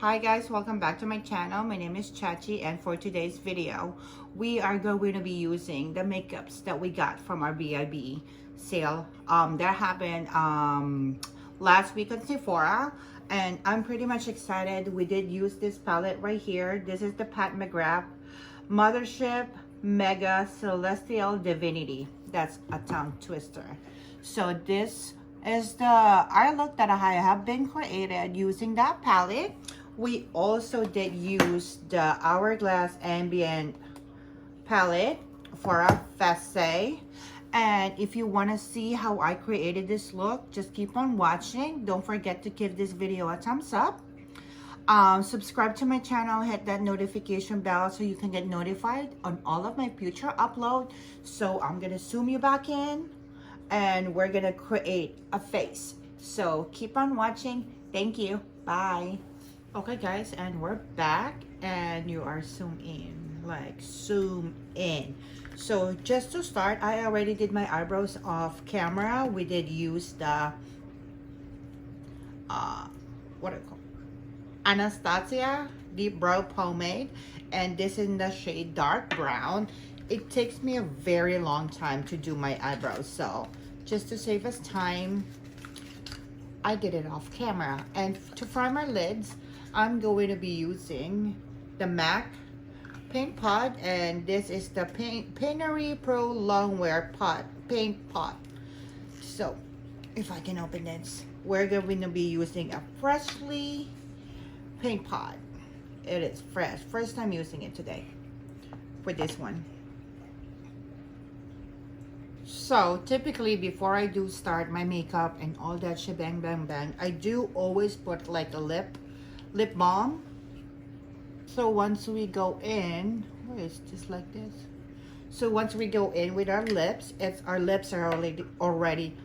Hi guys, welcome back to my channel. My name is Chachi, and for today's video we are going to be using the makeups that we got from our VIB sale that happened last week on Sephora, and I'm pretty much excited. We did use this palette right here. This is the Pat McGrath Mothership Mega Celestial Divinity. That's a tongue twister. So this is the eye look that I have been created using that palette. We also did use the Hourglass Ambient palette for our Fessay. And if you want to see how I created this look, just keep on watching. Don't forget to give this video a thumbs up. Subscribe to my channel, hit that notification bell so you can get notified on all of my future uploads. So I'm going to zoom you back in and we're going to create a face. So keep on watching. Thank you. Bye. Okay guys, and we're back and you are zoom in, like zoom in. So just to start, I already did my eyebrows off camera. We did use the what do you call Anastasia Dipbrow pomade, and this is in the shade dark brown. It takes me a very long time to do my eyebrows, so just to save us time, I did it off camera. And to prime our lids, I'm going to be using the MAC paint pot, and this is the Paintery Pro Longwear pot paint pot. So if I can open this, we're going to be using a freshly paint pot. It is fresh, first time using it today for this one. So typically before I do start my makeup and all that shebang bang bang, I do always put like a lip balm. So once we go in, it's just like this. So once we go in with our lips, our lips are already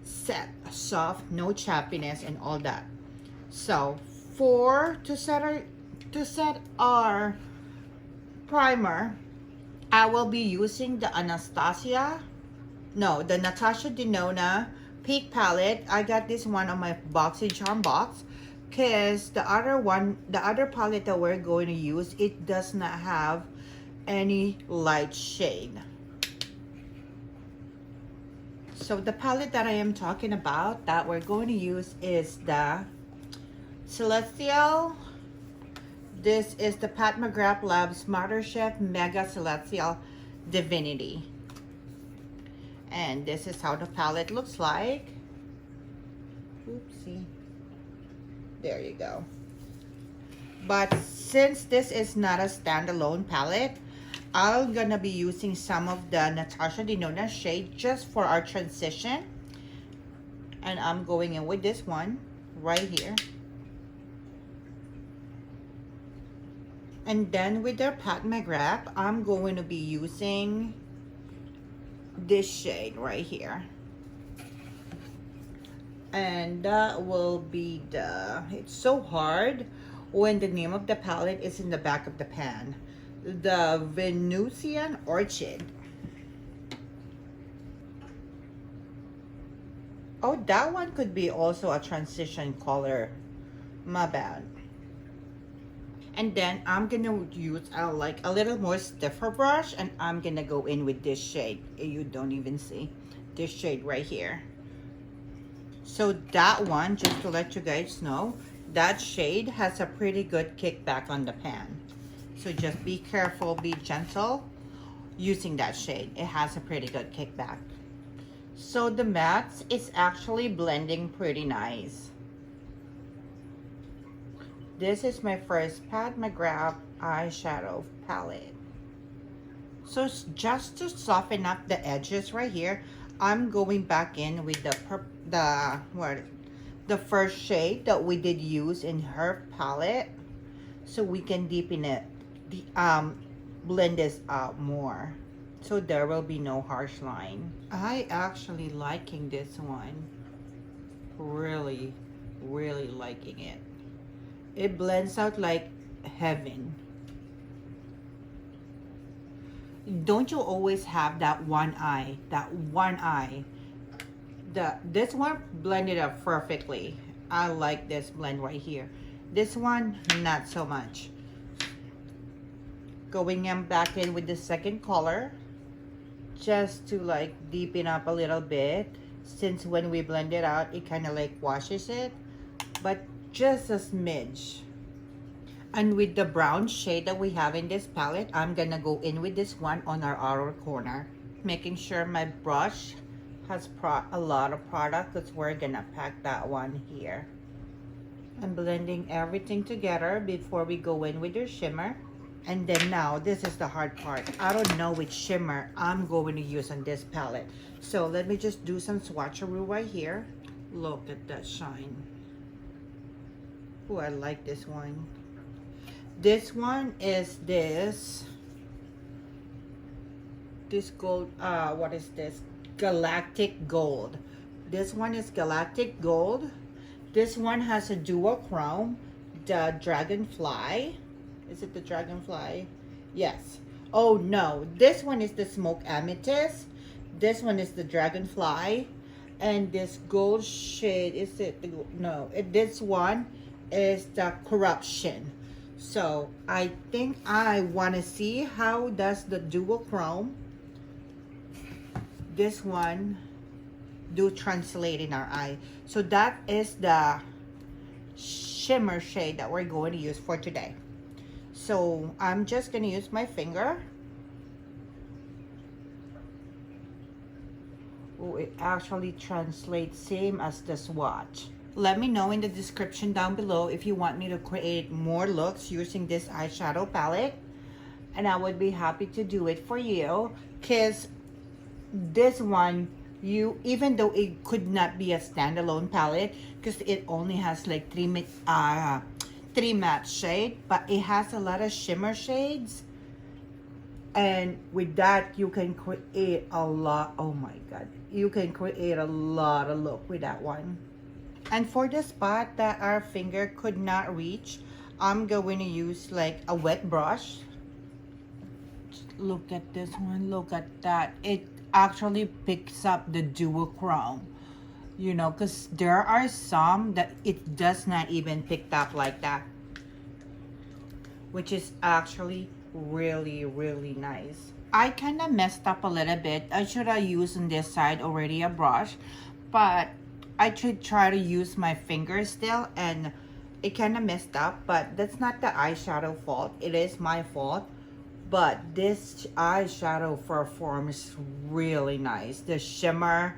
set, soft, no chappiness and all that. So to set our primer, I will be using the the Natasha Denona Peak palette. I got this one on my Boxy Charm box, because the other palette that we're going to use, it does not have any light shade. So the palette that I am talking about that we're going to use is the Celestial. This is the Pat McGrath Labs Mothership Mega Celestial Divinity, and this is how the palette looks like. Oopsie. There you go. But since this is not a standalone palette, I'm gonna be using some of the Natasha Denona shade just for our transition, and I'm going in with this one right here. And then with the Pat McGrath, I'm going to be using this shade right here. And that will be it's so hard when the name of the palette is in the back of the pan. The Venusian Orchid. Oh, that one could be also a transition color. My bad. And then I'm gonna use like a little more stiffer brush, and I'm gonna go in with this shade. You don't even see this shade right here. So that one, just to let you guys know, that shade has a pretty good kickback on the pan. So just be careful, be gentle using that shade. It has a pretty good kickback. So the matte is actually blending pretty nice. This is my first Pat McGrath eyeshadow palette. So just to soften up the edges right here, I'm going back in with the first shade that we did use in her palette, so we can deepen it, blend this out more, so there will be no harsh line. I actually liking this one, really liking it. It blends out like heaven. Don't you always have that one eye? This one blended up perfectly. I like this blend right here. This one, not so much. Going in back in with the second color, just to like deepen up a little bit, since when we blend it out, it kind of like washes it, but just a smidge. And with the brown shade that we have in this palette, I'm gonna go in with this one on our outer corner, making sure my brush has a lot of product, because we're gonna pack that one here. I'm blending everything together before we go in with your shimmer. And then now, this is the hard part. I don't know which shimmer I'm going to use on this palette. So let me just do some swatcheroo right here. Look at that shine. Oh, I like this one. This one is this gold, what is this? Galactic Gold. This one is Galactic Gold. This one has a dual chrome, the Dragonfly. Is it the Dragonfly? Yes. Oh no, this one is the Smoke Amethyst. This one is the Dragonfly. And this gold shade, is it the, no, this one is the Corruption. So I think I want to see how does the dual chrome, this one, do translate in our eye. So that is the shimmer shade that we're going to use for today. So I'm just going to use my finger. Oh, it actually translates same as the swatch. Let me know in the description down below if you want me to create more looks using this eyeshadow palette, and I would be happy to do it for you, because this one, even though it could not be a standalone palette because it only has like three matte shade, but it has a lot of shimmer shades, and with that you can create a lot. Oh my god, you can create a lot of look with that one. And for the spot that our finger could not reach, I'm going to use like a wet brush. Look at this one, look at that. It actually picks up the dual chrome, you know, because there are some that it does not even pick up like that, which is actually really, really nice. I kind of messed up a little bit. I should have used on this side already a brush, but I should try to use my fingers still, and it kind of messed up, but that's not the eyeshadow fault. It is my fault. But this eyeshadow performs really nice. The shimmer,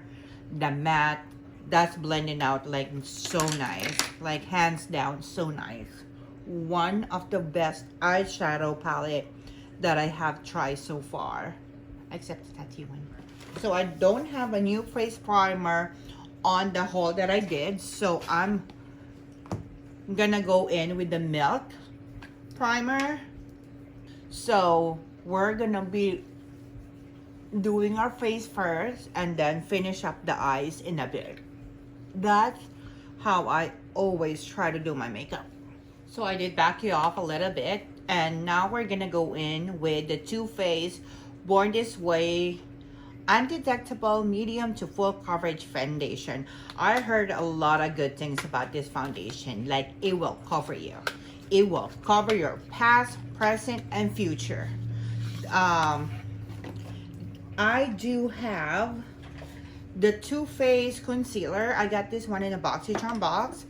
the matte, that's blending out like so nice. Like hands down, so nice. One of the best eyeshadow palette that I have tried so far. Except the tattoo one. So I don't have a new face primer on the haul that I did. So I'm gonna go in with the Milk primer. So we're gonna be doing our face first and then finish up the eyes in a bit. That's how I always try to do my makeup. So I did back you off a little bit, and now we're gonna go in with the Too Faced Born This Way Undetectable Medium to Full Coverage Foundation. I heard a lot of good things about this foundation. Like, it will cover you. It will cover your past, present, and future. I do have the Too Faced concealer. I got this one in a BoxyCharm box,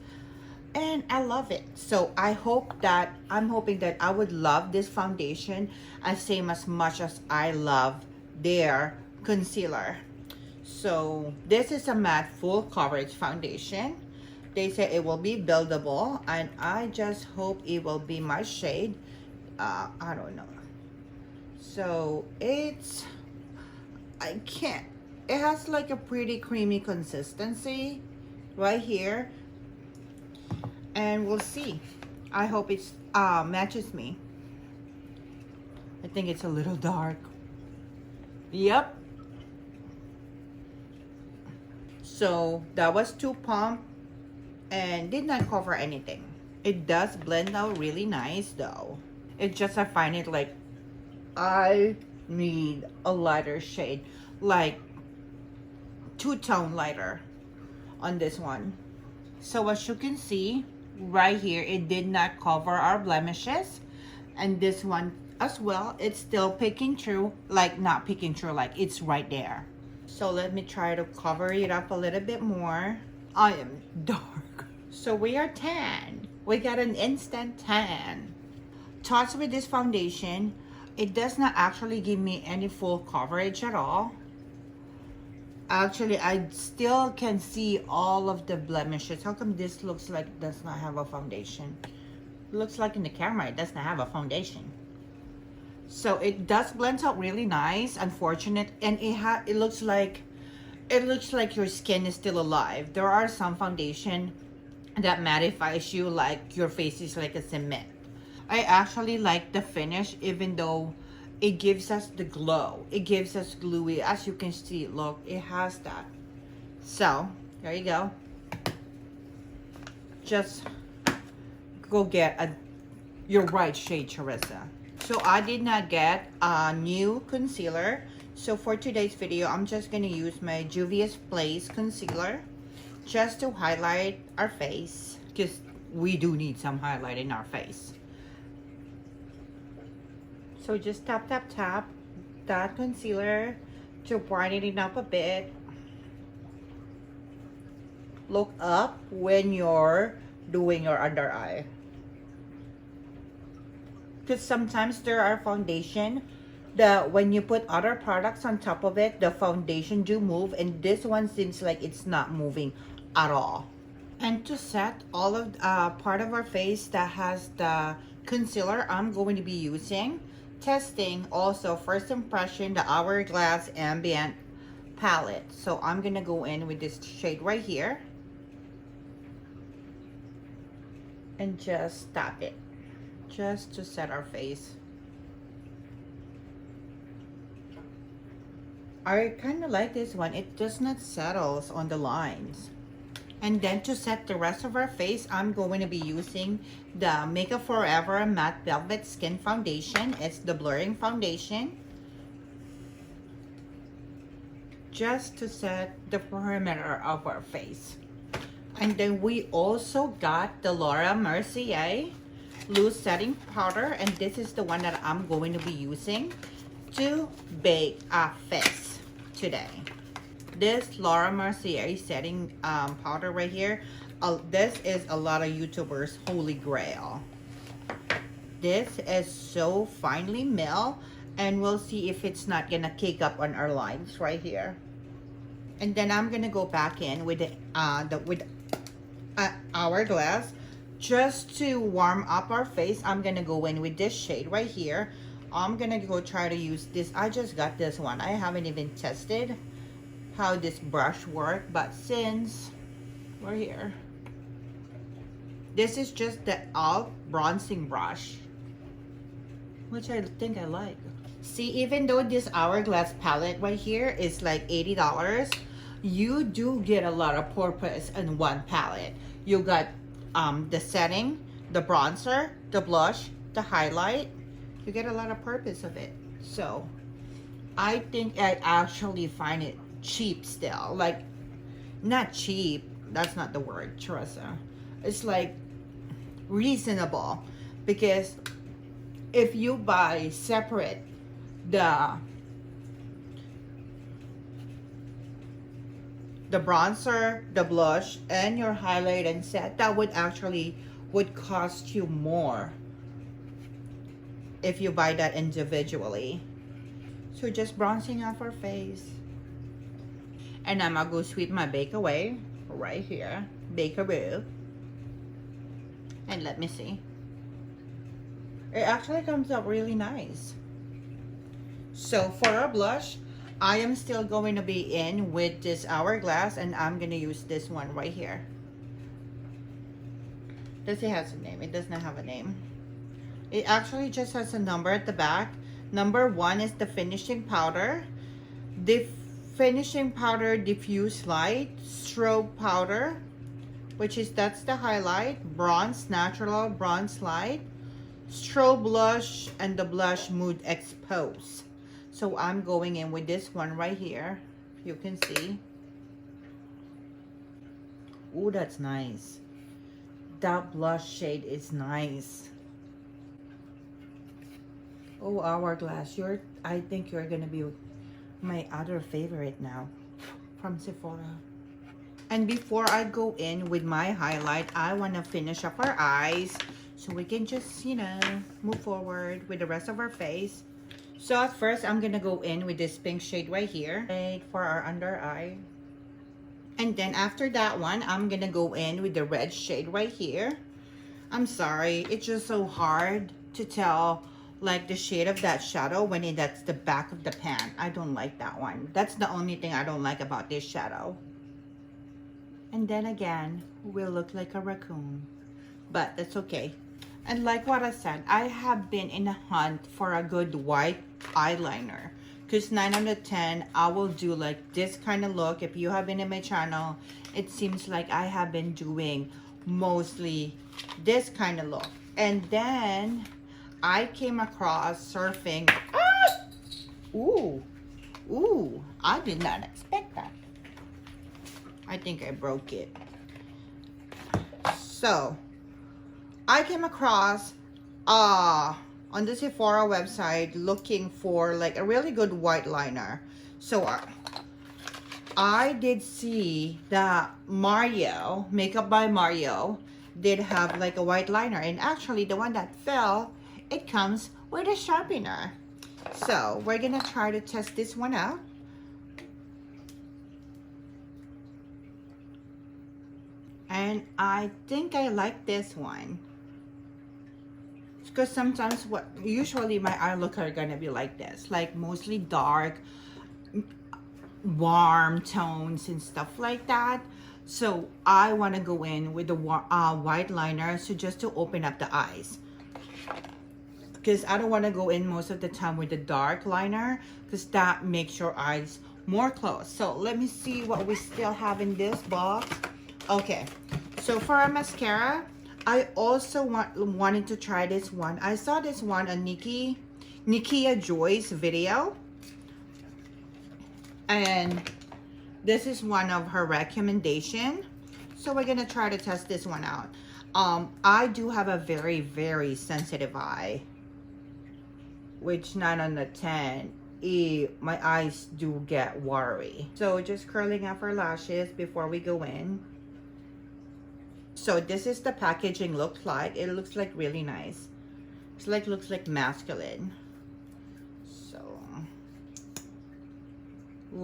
and I love it. So I'm hoping that I would love this foundation as much as I love their concealer. So this is a matte full coverage foundation. They say it will be buildable, and I just hope it will be my shade. I don't know. So it has like a pretty creamy consistency right here, and we'll see. I hope it matches me. I think it's a little dark. Yep. So that was 2 pump and did not cover anything. It does blend out really nice though. It's just I find it like I need a lighter shade, like 2-tone lighter on this one. So as you can see, right here, it did not cover our blemishes. And this one as well, it's still peeking through, like not peeking through, like it's right there. So let me try to cover it up a little bit more. I am dark. So we are tan. We got an instant tan. Thoughts with this foundation, it does not actually give me any full coverage at all. Actually, I still can see all of the blemishes. How come this looks like it does not have a foundation? It looks like in the camera it does not have a foundation. So it does blend out really nice. Unfortunate, and it looks like your skin is still alive. There are some foundation that mattifies you like your face is like a cement. I actually like the finish, even though it gives us the glow. It gives us gluey. As you can see, look, it has that. So, there you go. Just go get your right shade, Charissa. So, I did not get a new concealer. So, for today's video, I'm just going to use my Juvias Place concealer just to highlight our face. Because we do need some highlight in our face. So just tap, tap, tap that concealer to brighten it up a bit. Look up when you're doing your under eye. Because sometimes there are foundation that when you put other products on top of it, the foundation do move. And this one seems like it's not moving at all. And to set all of part of our face that has the concealer, I'm going to be using testing also first impression the Hourglass Ambient palette. So I'm gonna go in with this shade right here and just tap it just to set our face. I kind of like this one. It does not settles on the lines. And then to set the rest of our face, I'm going to be using the Makeup Forever Matte Velvet Skin Foundation. It's the blurring foundation. Just to set the perimeter of our face. And then we also got the Laura Mercier Loose Setting Powder. And this is the one that I'm going to be using to bake a face today. This Laura Mercier setting powder right here, this is a lot of YouTubers' holy grail. This is so finely milled, and we'll see if it's not gonna cake up on our lines right here. And then I'm gonna go back in with Hourglass just to warm up our face. I'm gonna go in with this shade right here. I'm gonna go try to use this. I just got this one. I haven't even tested how this brush works, but since we're here, this is just the all bronzing brush, which I think I like. See, even though this Hourglass palette right here is like $80, you do get a lot of purpose in one palette. You got the setting, the bronzer, the blush, the highlight. You get a lot of purpose of it. So I think I actually find it cheap still. Like, not cheap, that's not the word, Charissa. It's like reasonable, because if you buy separate the bronzer, the blush, and your highlight and set, that would cost you more if you buy that individually. So just bronzing off our face. And I'm gonna go sweep my bake away right here, Bakeroo. And let me see. It actually comes out really nice. So for our blush, I am still going to be in with this Hourglass, and I'm gonna use this one right here. Does it have a name? It does not have a name. It actually just has a number at the back. Number 1 is the finishing powder. The finishing powder diffuse light, strobe powder, that's the highlight, bronze natural bronze light, strobe blush, and the blush mood expose. So I'm going in with this one right here, you can see. Ooh, that's nice. that blush shade is nice. Oh, Hourglass, I think you're gonna be my other favorite now from Sephora. And before I go in with my highlight, I want to finish up our eyes so we can just, you know, move forward with the rest of our face. So at first, I'm gonna go in with this pink shade right here for our under eye. And then after that one, I'm gonna go in with the red shade right here. I'm sorry, it's just so hard to tell like the shade of that shadow when that's the back of the pan. I don't like that one. That's the only thing I don't like about this shadow. And then again, we'll look like a raccoon, but that's okay. And like what I said, I have been in a hunt for a good white eyeliner, because 9 out of 10, I will do like this kind of look. If you have been in my channel, it seems like I have been doing mostly this kind of look. And then I came across surfing. Ah! Ooh, I did not expect that. I think I broke it. So I came across on the Sephora website looking for like a really good white liner. So I did see that Mario, Makeup by Mario, did have like a white liner, and actually the one that fell, it comes with a sharpener. So we're gonna try to test this one out. And I think I like this one, because sometimes usually my eye look are gonna be like this, like mostly dark, warm tones and stuff like that. So I want to go in with the white liner, so just to open up the eyes, because I don't want to go in most of the time with the dark liner, because that makes your eyes more closed. So let me see what we still have in this box. Okay, so for our mascara, I also wanted to try this one. I saw this one on Nikia Joy's video, and this is one of her recommendation. So we're gonna try to test this one out. I do have a very, very sensitive eye, which 9 out of 10, my eyes do get watery. So just curling up our lashes before we go in. So this is the packaging looks like. It looks like really nice. It's like, looks like masculine. So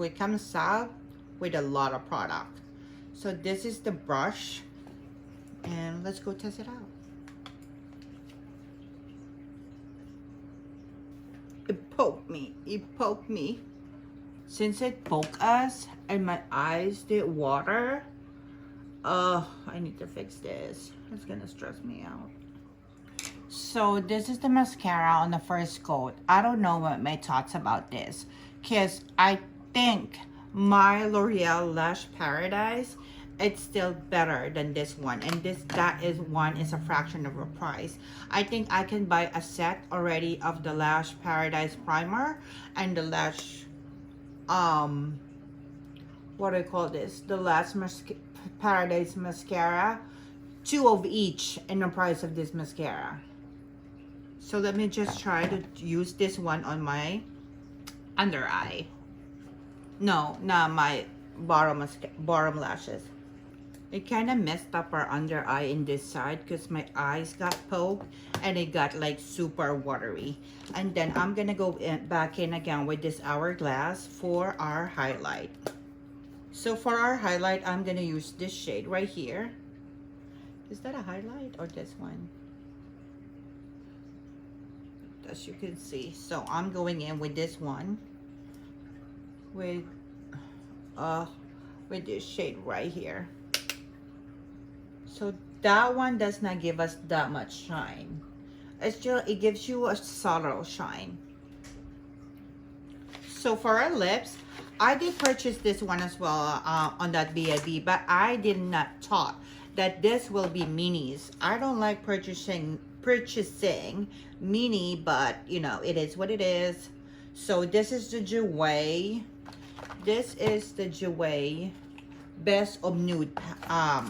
it comes out with a lot of product. So this is the brush, and let's go test it out. It poked me. Since it poked us and my eyes did water, I need to fix this. It's gonna stress me out. So this is the mascara on the first coat. I don't know what my thoughts about this, because I think my L'Oreal Lash Paradise, it's still better than this one, and that one is a fraction of the price. I think I can buy a set already of the Lash Paradise primer and the Lash what do I call this, the Lash Paradise mascara, 2 of each in the price of this mascara. So let me just try to use this one on my under eye. No, not my bottom lashes. It kind of messed up our under eye in this side, because my eyes got poked and it got like super watery. And then I'm gonna go back in again with this Hourglass for our highlight. So for our highlight, I'm gonna use this shade right here. Is that a highlight or this one? As you can see. So I'm going in with this one, with this shade right here. So that one does not give us that much shine. It gives you a subtle shine. So for our lips, I did purchase this one as well on that VIB, but I did not thought that this will be minis. I don't like purchasing mini, but you know, it is what it is. So this is the Jouer. This is the Jouer Best of Nude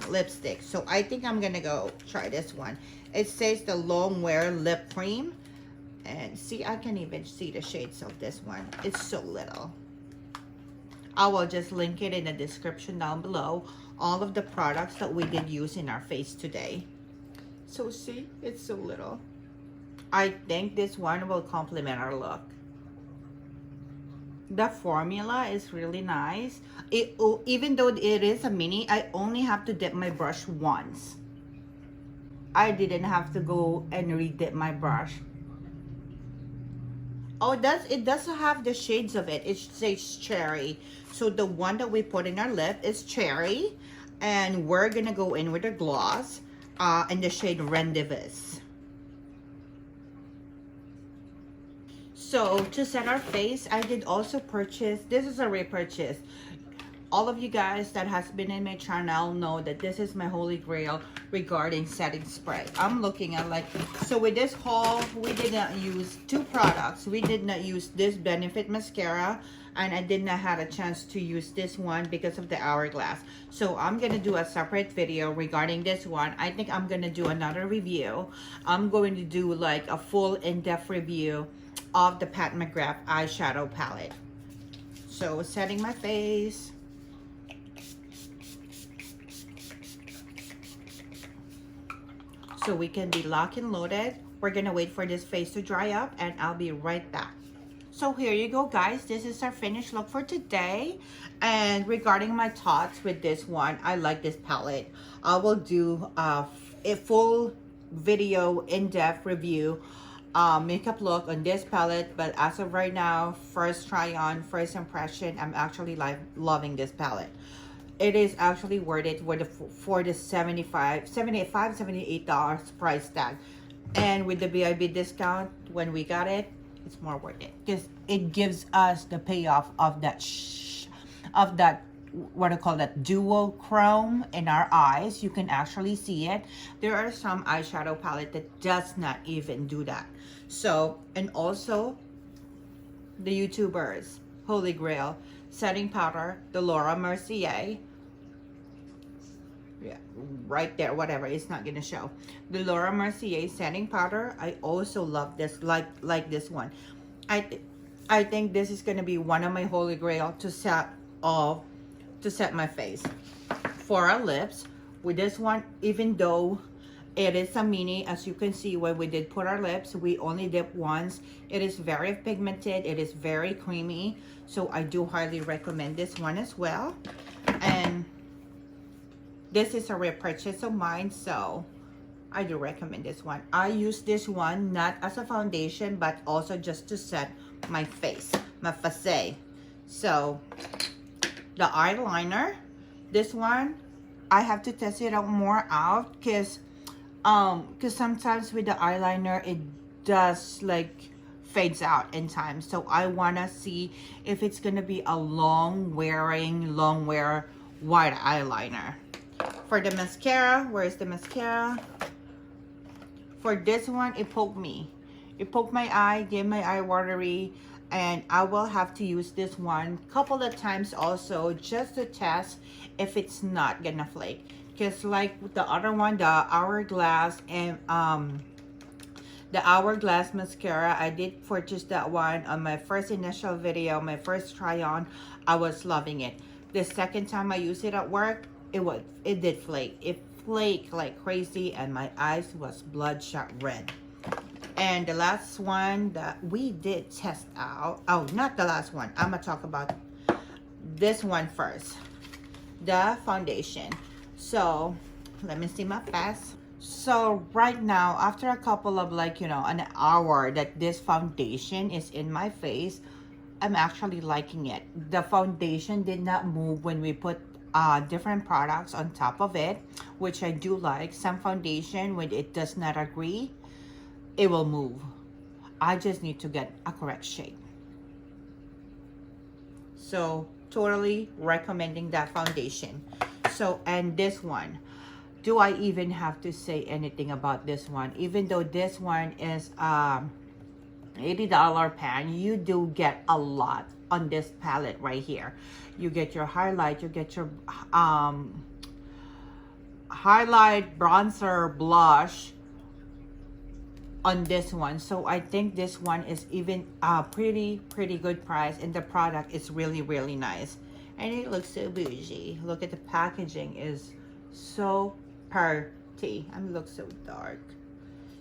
lipstick. So I think I'm gonna go try this one. It says the long wear lip cream, and see, I can even see the shades of this one. It's so little. I will just link it in the description down below, all of the products that we did use in our face today. So see, it's so little. I think this one will complement our look. The formula is really nice. Even though it is a mini, I only have to dip my brush once. I didn't have to go and re-dip my brush. Oh, it does have the shades of it. It says Cherrie. So the one that we put in our lip is Cherrie. And we're gonna go in with a gloss in the shade Rendezvous. So to set our face, I did also purchase, this is a repurchase. All of you guys that has been in my channel know that this is my holy grail regarding setting spray. I'm looking at like, so with this haul, we did not use two products. We did not use this Benefit mascara, and I did not have a chance to use this one because of the Hourglass. So I'm gonna do a separate video regarding this one. I think I'm gonna do another review. I'm going to do like a full in-depth review of the Pat McGrath eyeshadow palette. So setting my face. So we can be locked and loaded. We're gonna wait for this face to dry up, and I'll be right back. So here you go, guys. This is our finished look for today. And regarding my thoughts with this one, I like this palette. I will do a full video in-depth review makeup look on this palette, but as of right now, first try on, first impression, I'm actually loving this palette. It is actually worth it for the $78 price tag. And with the VIB discount, when we got it, it's more worth it because it gives us the payoff of that what I call that duochrome in our eyes. You can actually see it. There are some eyeshadow palette that does not even do that. So, and also the YouTubers holy grail setting powder, the Laura Mercier. Yeah, right there, whatever, it's not gonna show. The Laura Mercier setting powder, I also love this, like this one. I think this is gonna be one of my holy grail to set my face. For our lips, with this one, even though it is a mini, as you can see, when we did put our lips, we only dip once. It is very pigmented, it is very creamy, so I do highly recommend this one as well. And this is a repurchase of mine, so I do recommend this one. I use this one not as a foundation, but also just to set my face, my face. So the eyeliner, this one, I have to test it out more out because sometimes with the eyeliner, it does like fades out in time. So I want to see if it's going to be a long wear white eyeliner. For the mascara, where is the mascara? For this one, it poked me. It poked my eye, gave my eye watery, and I will have to use this one a couple of times also just to test if it's not gonna flake. Because like the other one, the Hourglass and the Hourglass mascara, I did purchase that one on my first initial video, my first try on. I was loving it. The second time I used it at work, it did flake. It flaked like crazy, and my eyes was bloodshot red. And the last one that we did test out, oh, not the last one, I'm gonna talk about this one first, the foundation. So let me see my face. So right now, after a couple of like, you know, an hour that this foundation is in my face, I'm actually liking it. The foundation did not move when we put different products on top of it, which I do like. Some foundation, when it does not agree, it will move. I just need to get a correct shade. So totally recommending that foundation. So, and this one, do I even have to say anything about this one? Even though this one is $80 pan, you do get a lot on this palette right here. You get your highlight, you get your highlight, bronzer, blush on this one. So I think this one is even pretty good price, and the product is really nice, and it looks so bougie. Look at the packaging, is so pretty, and looks so dark.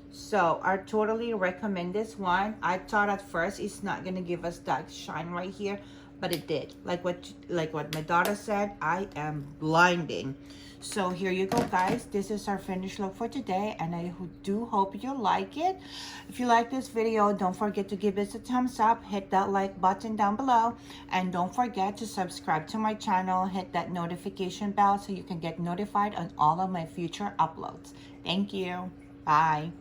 So I totally recommend this one. I thought at first it's not gonna give us that shine right here, but it did. Like what my daughter said, I am blinding. So here you go, guys. This is our finished look for today, and I do hope you like it. If you like this video, don't forget to give it a thumbs up, hit that like button down below, and don't forget to subscribe to my channel, hit that notification bell so you can get notified on all of my future uploads. Thank you. Bye.